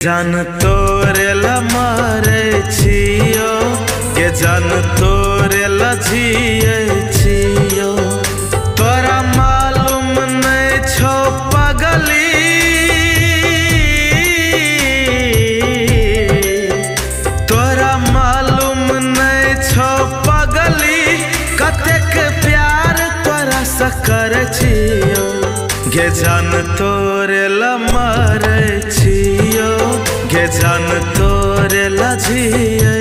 जान तोरे ला मारे छियो के जान तोरे ला जिए छियो। तोरा मालूम नहीं छो पगली, तोरा मालूम नहीं छो पगली, कतेक प्यार तोरा से करे छियो। गे जान तोरे ला मारे छियो, गे जान तोरे ला जिए